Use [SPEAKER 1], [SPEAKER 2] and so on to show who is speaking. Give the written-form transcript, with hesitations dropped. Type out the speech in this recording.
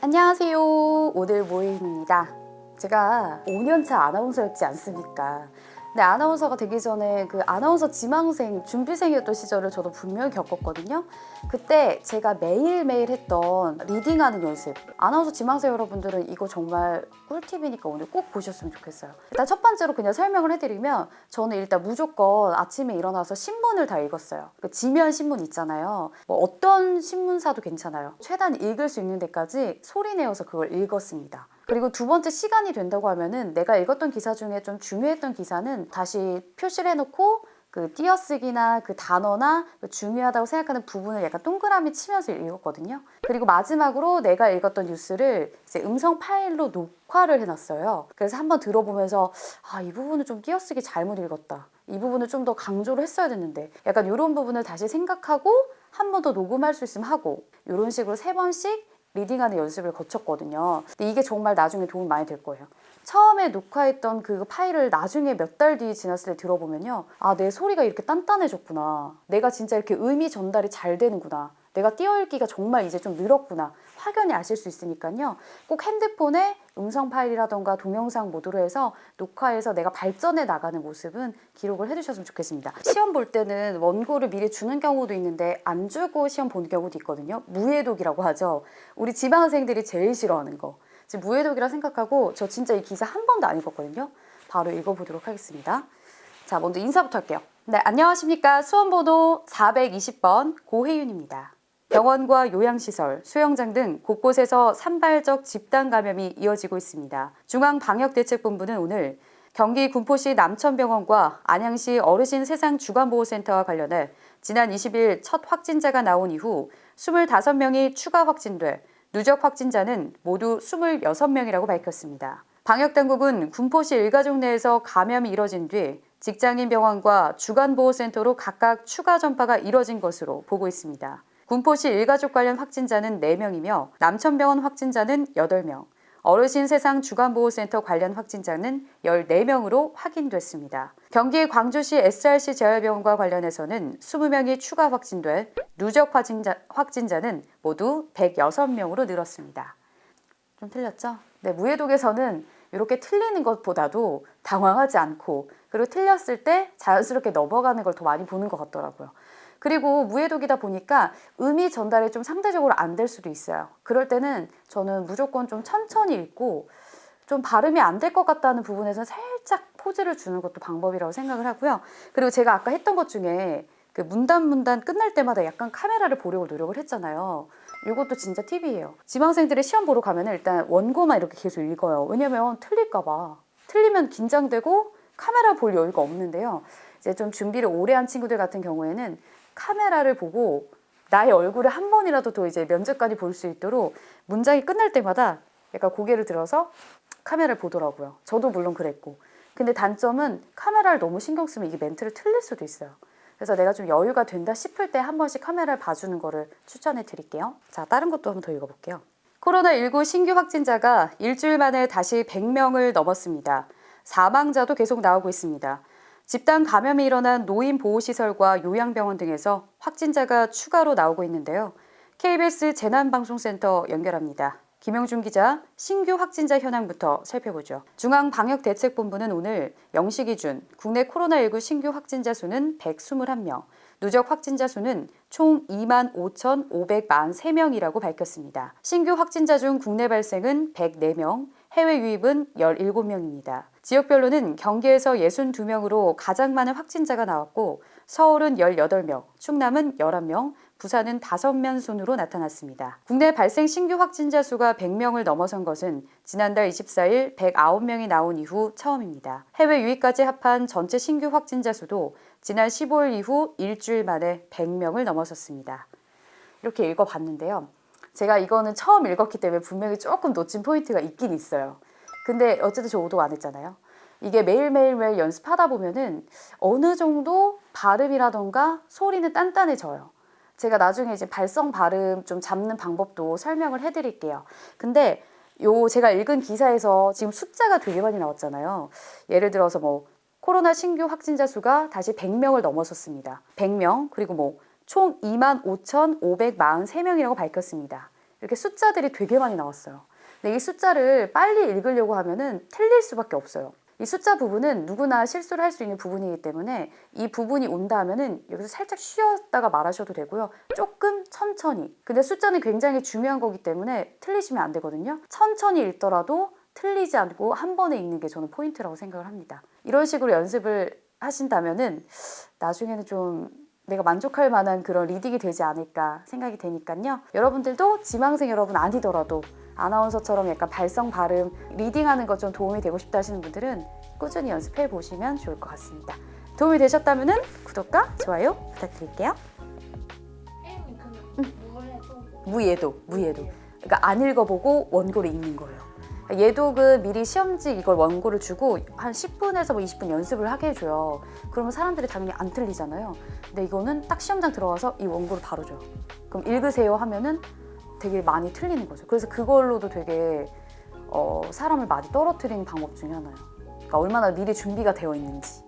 [SPEAKER 1] 안녕하세요. 오늘 모임입니다. 제가 5년차 아나운서였지 않습니까? 근데 아나운서가 되기 전에 그 아나운서 지망생, 준비생이었던 시절을 저도 분명히 겪었거든요. 그때 제가 매일매일 했던 리딩하는 연습. 아나운서 지망생 여러분들은 이거 정말 꿀팁이니까 오늘 꼭 보셨으면 좋겠어요. 일단 첫 번째로 그냥 설명을 해드리면 저는 일단 무조건 아침에 일어나서 신문을 다 읽었어요. 그 지면 신문 있잖아요. 뭐 어떤 신문사도 괜찮아요. 최대한 읽을 수 있는 데까지 소리 내어서 그걸 읽었습니다. 그리고 두 번째 시간이 된다고 하면은 내가 읽었던 기사 중에 좀 중요했던 기사는 다시 표시를 해놓고 그 띄어쓰기나 그 단어나 그 중요하다고 생각하는 부분을 약간 동그라미 치면서 읽었거든요. 그리고 마지막으로 내가 읽었던 뉴스를 이제 음성 파일로 녹화를 해놨어요. 그래서 한번 들어보면서 이 부분은 좀 띄어쓰기 잘못 읽었다. 이 부분을 좀 더 강조를 했어야 됐는데 약간 이런 부분을 다시 생각하고 한 번 더 녹음할 수 있으면 하고 이런 식으로 3번씩 리딩하는 연습을 거쳤거든요. 근데 이게 정말 나중에 도움이 많이 될 거예요. 처음에 녹화했던 그 파일을 나중에 몇 달 뒤 지났을 때 들어보면요. 내 소리가 이렇게 단단해졌구나. 내가 진짜 이렇게 의미 전달이 잘 되는구나. 내가 띄어읽기가 정말 이제 좀 늘었구나. 확연히 아실 수 있으니까요. 꼭 핸드폰에 음성 파일이라던가 동영상 모드로 해서 녹화해서 내가 발전해 나가는 모습은 기록을 해두셨으면 좋겠습니다. 시험 볼 때는 원고를 미리 주는 경우도 있는데 안 주고 시험 보는 경우도 있거든요. 무해독이라고 하죠. 우리 지방생들이 제일 싫어하는 거. 지금 무해독이라 생각하고 저 진짜 이 기사 한 번도 안 읽었거든요. 바로 읽어보도록 하겠습니다. 자, 먼저 인사부터 할게요. 네, 안녕하십니까. 수험번호 420번 고혜윤입니다. 병원과 요양시설, 수영장 등 곳곳에서 산발적 집단 감염이 이어지고 있습니다. 중앙방역대책본부는 오늘 경기 군포시 남천병원과 안양시 어르신 세상 주간보호센터와 관련해 지난 20일 첫 확진자가 나온 이후 25명이 추가 확진돼 누적 확진자는 모두 26명이라고 밝혔습니다. 방역당국은 군포시 일가족 내에서 감염이 이뤄진 뒤 직장인 병원과 주간보호센터로 각각 추가 전파가 이뤄진 것으로 보고 있습니다. 군포시 일가족 관련 확진자는 4명이며 남천병원 확진자는 8명, 어르신 세상 주간보호센터 관련 확진자는 14명으로 확인됐습니다. 경기 광주시 SRC 재활병원과 관련해서는 20명이 추가 확진돼 누적 확진자는 모두 106명으로 늘었습니다. 좀 틀렸죠? 네, 무해독에서는 이렇게 틀리는 것보다도 당황하지 않고 그리고 틀렸을 때 자연스럽게 넘어가는 걸 더 많이 보는 것 같더라고요. 그리고 무해독이다 보니까 의미 전달이 좀 상대적으로 안 될 수도 있어요. 그럴 때는 저는 무조건 좀 천천히 읽고 좀 발음이 안 될 것 같다는 부분에서는 살짝 포즈를 주는 것도 방법이라고 생각을 하고요. 그리고 제가 아까 했던 것 중에 그 문단 끝날 때마다 약간 카메라를 보려고 노력을 했잖아요. 이것도 진짜 팁이에요. 지망생들이 시험 보러 가면 일단 원고만 이렇게 계속 읽어요. 왜냐면 틀릴까 봐. 틀리면 긴장되고 카메라 볼 여유가 없는데요. 이제 좀 준비를 오래 한 친구들 같은 경우에는 카메라를 보고 나의 얼굴을 한 번이라도 더 이제 면접관이 볼 수 있도록 문장이 끝날 때마다 약간 고개를 들어서 카메라를 보더라고요. 저도 물론 그랬고. 근데 단점은 카메라를 너무 신경 쓰면 이게 멘트를 틀릴 수도 있어요. 그래서 내가 좀 여유가 된다 싶을 때 한 번씩 카메라를 봐주는 거를 추천해 드릴게요. 자, 다른 것도 한번 더 읽어볼게요. 코로나19 신규 확진자가 일주일 만에 다시 100명을 넘었습니다. 사망자도 계속 나오고 있습니다. 집단 감염이 일어난 노인보호시설과 요양병원 등에서 확진자가 추가로 나오고 있는데요. KBS 재난방송센터 연결합니다. 김영준 기자, 신규 확진자 현황부터 살펴보죠. 중앙방역대책본부는 오늘 0시 기준 국내 코로나19 신규 확진자 수는 121명, 누적 확진자 수는 총 25,543명이라고 밝혔습니다. 신규 확진자 중 국내 발생은 104명, 해외 유입은 17명입니다. 지역별로는 경기에서 62명으로 가장 많은 확진자가 나왔고 서울은 18명, 충남은 11명, 부산은 5명 순으로 나타났습니다. 국내 발생 신규 확진자 수가 100명을 넘어선 것은 지난달 24일 109명이 나온 이후 처음입니다. 해외 유입까지 합한 전체 신규 확진자 수도 지난 15일 이후 일주일 만에 100명을 넘어섰습니다. 이렇게 읽어봤는데요. 제가 이거는 처음 읽었기 때문에 분명히 조금 놓친 포인트가 있긴 있어요. 근데 어쨌든 저 오독 안 했잖아요. 이게 매일매일 연습하다 보면은 어느 정도 발음이라던가 소리는 단단해져요. 제가 나중에 이제 발성 발음 좀 잡는 방법도 설명을 해드릴게요. 근데 제가 읽은 기사에서 지금 숫자가 되게 많이 나왔잖아요. 예를 들어서 뭐 코로나 신규 확진자 수가 다시 100명을 넘어섰습니다. 100명 그리고 뭐 총 25,543명이라고 밝혔습니다. 이렇게 숫자들이 되게 많이 나왔어요. 근데 이 숫자를 빨리 읽으려고 하면은 틀릴 수밖에 없어요. 이 숫자 부분은 누구나 실수를 할 수 있는 부분이기 때문에 이 부분이 온다 하면은 여기서 살짝 쉬었다가 말하셔도 되고요. 조금 천천히. 근데 숫자는 굉장히 중요한 거기 때문에 틀리시면 안 되거든요. 천천히 읽더라도 틀리지 않고 한 번에 읽는 게 저는 포인트라고 생각을 합니다. 이런 식으로 연습을 하신다면은 나중에는 좀 내가 만족할 만한 그런 리딩이 되지 않을까 생각이 되니까요. 여러분들도 지망생 여러분 아니더라도 아나운서처럼 약간 발성, 발음, 리딩하는 것 좀 도움이 되고 싶다 하시는 분들은 꾸준히 연습해 보시면 좋을 것 같습니다. 도움이 되셨다면 구독과 좋아요 부탁드릴게요. 무예독. 그러니까 안 읽어보고 원고를 읽는 거예요. 예독은 미리 시험지 이걸 원고를 주고 한 10분에서 뭐 20분 연습을 하게 해줘요. 그러면 사람들이 당연히 안 틀리잖아요. 근데 이거는 딱 시험장 들어가서 이 원고를 바로 줘요. 그럼 읽으세요 하면은 되게 많이 틀리는 거죠. 그래서 그걸로도 되게 사람을 많이 떨어뜨리는 방법 중에 하나예요. 그러니까 얼마나 미리 준비가 되어 있는지.